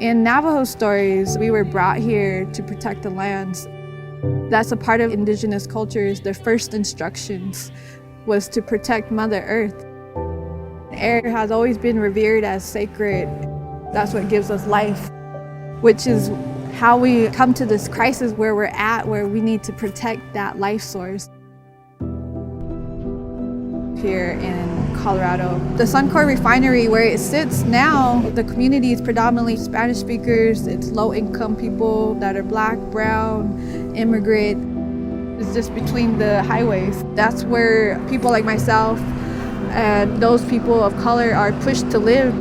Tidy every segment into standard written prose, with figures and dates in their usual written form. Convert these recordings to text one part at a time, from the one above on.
In Navajo stories, we were brought here to protect the lands. That's a part of indigenous cultures. Their first instructions was to protect Mother Earth. Air has always been revered as sacred. That's what gives us life, which is how we come to this crisis where we're at, where we need to protect that life source. Here in Colorado, the Suncor Refinery, where it sits now, the community is predominantly Spanish speakers. It's low-income people that are Black, brown, immigrant. It's just between the highways. That's where people like myself and those people of color are pushed to live.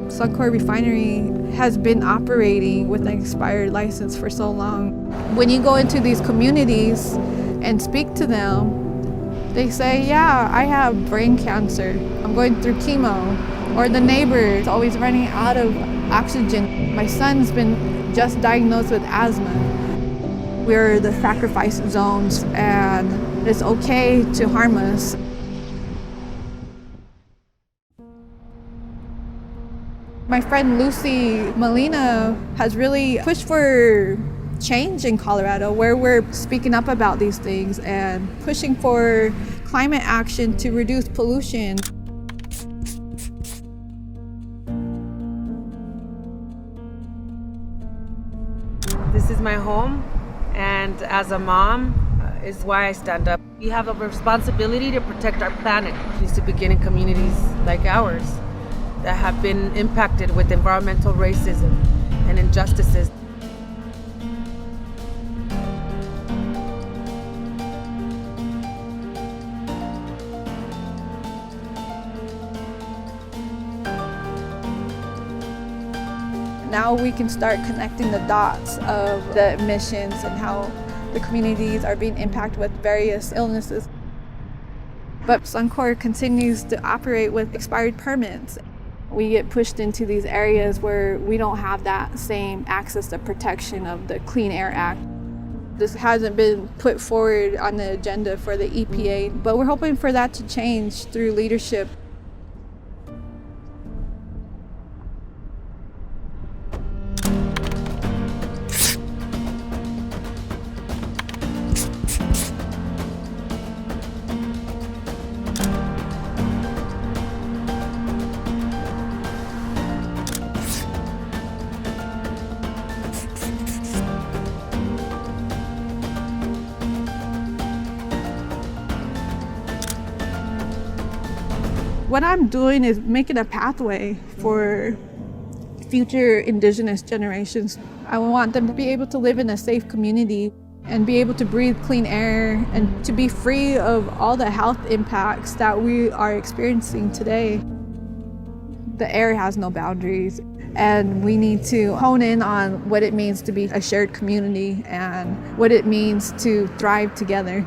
Suncor Refinery has been operating with an expired license for so long. When you go into these communities and speak to them, they say, yeah, I have brain cancer. I'm going through chemo. Or the neighbor is always running out of oxygen. My son's been just diagnosed with asthma. We're the sacrifice zones, and it's okay to harm us. My friend Lucy Molina has really pushed for change in Colorado, where we're speaking up about these things and pushing for climate action to reduce pollution. This is my home, and as a mom, is why I stand up. We have a responsibility to protect our planet. It needs to begin in communities like ours that have been impacted with environmental racism and injustices. Now we can start connecting the dots of the emissions and how the communities are being impacted with various illnesses. But Suncor continues to operate with expired permits. We get pushed into these areas where we don't have that same access to protection of the Clean Air Act. This hasn't been put forward on the agenda for the EPA, but we're hoping for that to change through leadership. What I'm doing is making a pathway for future Indigenous generations. I want them to be able to live in a safe community and be able to breathe clean air and to be free of all the health impacts that we are experiencing today. The air has no boundaries, and we need to hone in on what it means to be a shared community and what it means to thrive together.